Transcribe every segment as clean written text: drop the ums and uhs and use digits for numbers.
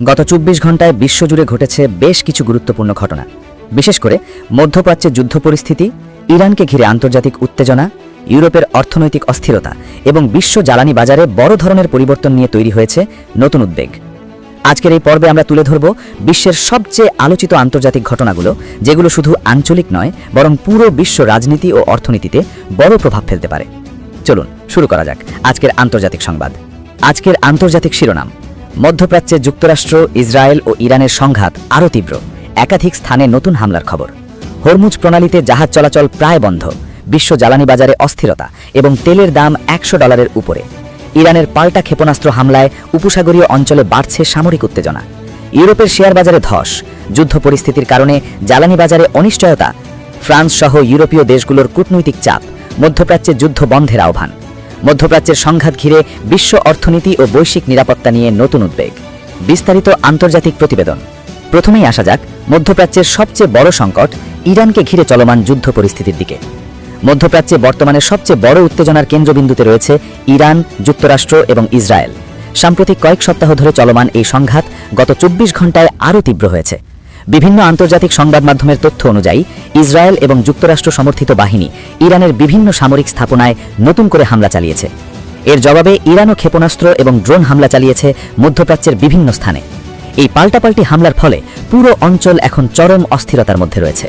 গত ২৪ ঘণ্টায় বিশ্বজুড়ে ঘটেছে বেশ কিছু গুরুত্বপূর্ণ ঘটনা। বিশেষ করে মধ্যপ্রাচ্যের যুদ্ধ পরিস্থিতি, ইরানকে ঘিরে আন্তর্জাতিক উত্তেজনা, ইউরোপের অর্থনৈতিক অস্থিরতা এবং বিশ্ব জ্বালানি বাজারে বড় ধরনের পরিবর্তন নিয়ে তৈরি হয়েছে নতুন উদ্বেগ। আজকের এই পর্বে আমরা তুলে ধরব বিশ্বের সবচেয়ে আলোচিত আন্তর্জাতিক ঘটনাগুলো, যেগুলো শুধু আঞ্চলিক নয় বরং পুরো বিশ্ব রাজনীতি ও অর্থনীতিতে বড় প্রভাব ফেলতে পারে। চলুন শুরু করা যাক আজকের আন্তর্জাতিক সংবাদ। আজকের আন্তর্জাতিক শিরোনাম: মধ্যপ্রাচ্যে যুক্তরাষ্ট্র, ইসরায়েল ও ইরানের সংঘাত আরও তীব্র, একাধিক স্থানে নতুন হামলার খবর। হরমুজ প্রণালীতে জাহাজ চলাচল প্রায় বন্ধ, বিশ্ব জ্বালানি বাজারে অস্থিরতা এবং তেলের দাম $100 উপরে। ইরানের পাল্টা ক্ষেপণাস্ত্র হামলায় উপসাগরীয় অঞ্চলে বাড়ছে সামরিক উত্তেজনা। ইউরোপের শেয়ার বাজারে ধস, যুদ্ধ পরিস্থিতির কারণে জ্বালানি বাজারে অনিশ্চয়তা। ফ্রান্স সহ ইউরোপীয় দেশগুলোর কূটনৈতিক চাপ, মধ্যপ্রাচ্যে যুদ্ধ বন্ধের আহ্বান। মধ্যপ্রাচ্যের সংঘাত ঘিরে বিশ্ব অর্থনীতি ও বৈশ্বিক নিরাপত্তা নিয়ে নতুন উদ্বেগ। বিস্তারিত আন্তর্জাতিক প্রতিবেদন। প্রথমেই আসা যাক মধ্যপ্রাচ্যের সবচেয়ে বড় সংকট, ইরানকে ঘিরে চলমান যুদ্ধ পরিস্থিতির দিকে। মধ্যপ্রাচ্যে বর্তমানে সবচেয়ে বড় উত্তেজনার কেন্দ্রবিন্দুতে রয়েছে ইরান, যুক্তরাষ্ট্র এবং ইসরায়েল। সাম্প্রতিক কয়েক সপ্তাহ ধরে চলমান এই সংঘাত গত ২৪ ঘণ্টায় আরও তীব্র হয়েছে। বিভিন্ন আন্তর্জাতিক সংবাদ মাধ্যমের তথ্য অনুযায়ী ইসরায়েল এবং যুক্তরাষ্ট্র সমর্থিত বাহিনী ইরানের বিভিন্ন সামরিক স্থাপনায় নতুন করে হামলা চালিয়েছে। এর জবাবে ইরানও ক্ষেপণাস্ত্র এবং ড্রোন হামলা চালিয়েছে মধ্যপ্রাচ্যের বিভিন্ন স্থানে। এই পাল্টাপাল্টি হামলার ফলে পুরো অঞ্চল এখন চরম অস্থিরতার মধ্যে রয়েছে।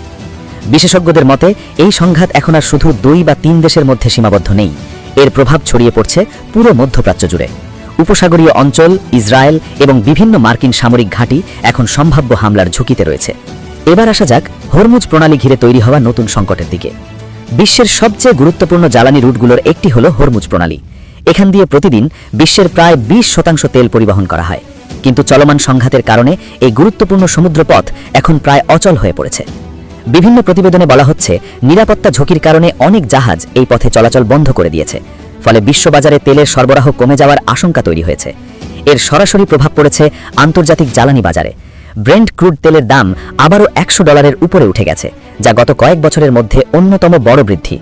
বিশেষজ্ঞদের মতে এই সংঘাত এখন আর শুধু ২ বা ৩ দেশের মধ্যে সীমাবদ্ধ নেই, এর প্রভাব ছড়িয়ে পড়ছে পুরো মধ্যপ্রাচ্য জুড়ে। উপসাগরীয় অঞ্চল, ইসরায়েল এবং বিভিন্ন মার্কিন সামরিক ঘাঁটি এখন সম্ভাব্য হামলার ঝুঁকিতে রয়েছে। এবার আসা যাক হরমুজ প্রণালী ঘিরে তৈরি হওয়া নতুন সংকটের দিকে। বিশ্বের সবচেয়ে গুরুত্বপূর্ণ জ্বালানি রুটগুলোর একটি হল হরমুজ প্রণালী। এখান দিয়ে প্রতিদিন বিশ্বের প্রায় ২০% তেল পরিবহন করা হয়। কিন্তু চলমান সংঘাতের কারণে এই গুরুত্বপূর্ণ সমুদ্রপথ এখন প্রায় অচল হয়ে পড়েছে। বিভিন্ন প্রতিবেদনে বলা হচ্ছে, নিরাপত্তা ঝুঁকির কারণে অনেক জাহাজ এই পথে চলাচল বন্ধ করে দিয়েছে। ফলে বিশ্ববাজারে তেলের সরবরাহ কমে যাওয়ার আশঙ্কা তৈরি হয়েছে। এর সরাসরি প্রভাব পড়েছে আন্তর্জাতিক জ্বালানি বাজারে। ব্রেন্ট ক্রুড তেলের দাম আবারও $100 উপরে উঠে গেছে, যা গত কয়েক বছরের মধ্যে অন্যতম বড় বৃদ্ধি।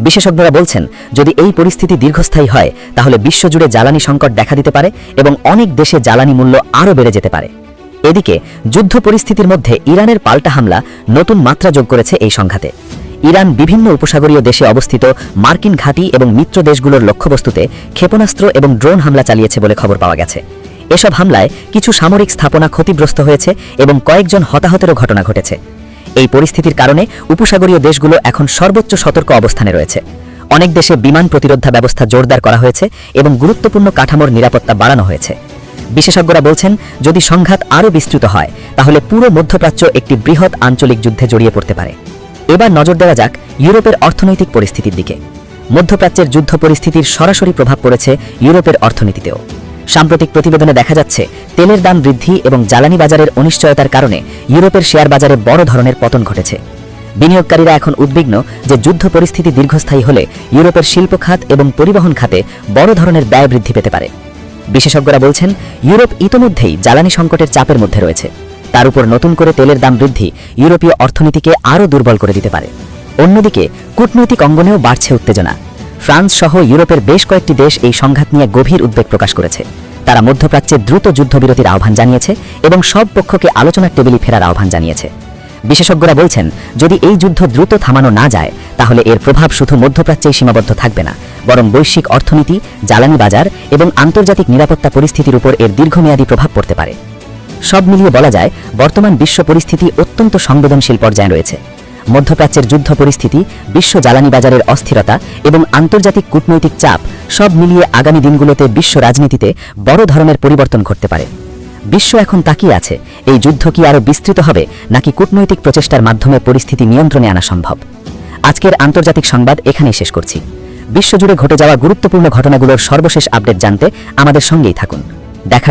বিশেষজ্ঞরা বলছেন, যদি এই পরিস্থিতি দীর্ঘস্থায়ী হয় তাহলে বিশ্বজুড়ে জ্বালানি সংকট দেখা দিতে পারে এবং অনেক দেশে জ্বালানি মূল্য আরও বেড়ে যেতে পারে। এদিকে যুদ্ধ পরিস্থিতির মধ্যে ইরানের পাল্টা হামলা নতুন মাত্রা যোগ করেছে এই সংঘাতে। ইরান বিভিন্ন উপসাগরীয় দেশে অবস্থিত মার্কিন ঘাঁটি এবং মিত্র দেশগুলোর লক্ষ্যবস্তুতে ক্ষেপণাস্ত্র এবং ড্রোন হামলা চালিয়েছে বলে খবর পাওয়া গেছে। এসব হামলায় কিছু সামরিক স্থাপনা ক্ষতিগ্রস্ত হয়েছে এবং কয়েকজন হতাহতেরও ঘটনা ঘটেছে। এই পরিস্থিতির কারণে উপসাগরীয় দেশগুলো এখন সর্বোচ্চ সতর্ক অবস্থানে রয়েছে। অনেক দেশে বিমান প্রতিরোধা ব্যবস্থা জোরদার করা হয়েছে এবং গুরুত্বপূর্ণ কাঠামোর নিরাপত্তা বাড়ানো হয়েছে। বিশেষজ্ঞরা বলছেন, যদি সংঘাত আরও বিস্তৃত হয় তাহলে পুরো মধ্যপ্রাচ্য একটি বৃহৎ আঞ্চলিক যুদ্ধে জড়িয়ে পড়তে পারে। এবার নজর দেওয়া যাক ইউরোপের অর্থনৈতিক পরিস্থিতির দিকে। মধ্যপ্রাচ্যের যুদ্ধ পরিস্থিতির সরাসরি প্রভাব পড়েছে ইউরোপের অর্থনীতিতেও। সাম্প্রতিক প্রতিবেদনে দেখা যাচ্ছে, তেলের দাম বৃদ্ধি এবং জ্বালানি বাজারের অনিশ্চয়তার কারণে ইউরোপের শেয়ার বাজারে বড় ধরনের পতন ঘটেছে। বিনিয়োগকারীরা এখন উদ্বিগ্ন যে যুদ্ধ পরিস্থিতি দীর্ঘস্থায়ী হলে ইউরোপের শিল্প খাত এবং পরিবহন খাতে বড় ধরনের ব্যয় বৃদ্ধি পেতে পারে। বিশেষজ্ঞরা বলছেন, ইউরোপ ইতোমধ্যেই জ্বালানি সংকটের চাপের মধ্যে রয়েছে। তার উপর নতুন করে তেলের দাম বৃদ্ধি ইউরোপীয় অর্থনীতিকে আরও দুর্বল করে দিতে পারে। অন্যদিকে কূটনৈতিক অঙ্গনেও বাড়ছে উত্তেজনা। ফ্রান্স সহ ইউরোপের বেশ কয়েকটি দেশ এই সংঘাত নিয়ে গভীর উদ্বেগ প্রকাশ করেছে। তারা মধ্যপ্রাচ্যে দ্রুত যুদ্ধবিরতির আহ্বান জানিয়েছে এবং সব পক্ষকে আলোচনার টেবিলে ফেরার আহ্বান জানিয়েছে। বিশেষজ্ঞরা বলছেন, যদি এই যুদ্ধ দ্রুত থামানো না যায় তাহলে এর প্রভাব শুধু মধ্যপ্রাচ্যেই সীমাবদ্ধ থাকবে না, বরং বৈশ্বিক অর্থনীতি, জ্বালানি বাজার এবং আন্তর্জাতিক নিরাপত্তা পরিস্থিতির উপর এর দীর্ঘমেয়াদী প্রভাব পড়তে পারে। সব মিলিয়ে বলা যায়, বর্তমান বিশ্ব পরিস্থিতি অত্যন্ত সংবেদনশীল পর্যায়ে রয়েছে। মধ্যপ্রাচ্যের যুদ্ধ পরিস্থিতি, বিশ্ব জ্বালানি বাজারের অস্থিরতা এবং আন্তর্জাতিক কূটনৈতিক চাপ সব মিলিয়ে আগামী দিনগুলোতে বিশ্ব রাজনীতিতে বড় ধরনের পরিবর্তন ঘটতে পারে। বিশ্ব এখন তাকিয়ে আছে, এই যুদ্ধ কি আরও বিস্তৃত হবে নাকি কূটনৈতিক প্রচেষ্টার মাধ্যমে পরিস্থিতি নিয়ন্ত্রণে আনা সম্ভব। আজকের আন্তর্জাতিক সংবাদ এখানেই শেষ করছি। বিশ্বজুড়ে ঘটে যাওয়া গুরুত্বপূর্ণ ঘটনাগুলোর সর্বশেষ আপডেট জানতে আমাদের সঙ্গেই থাকুন। দেখার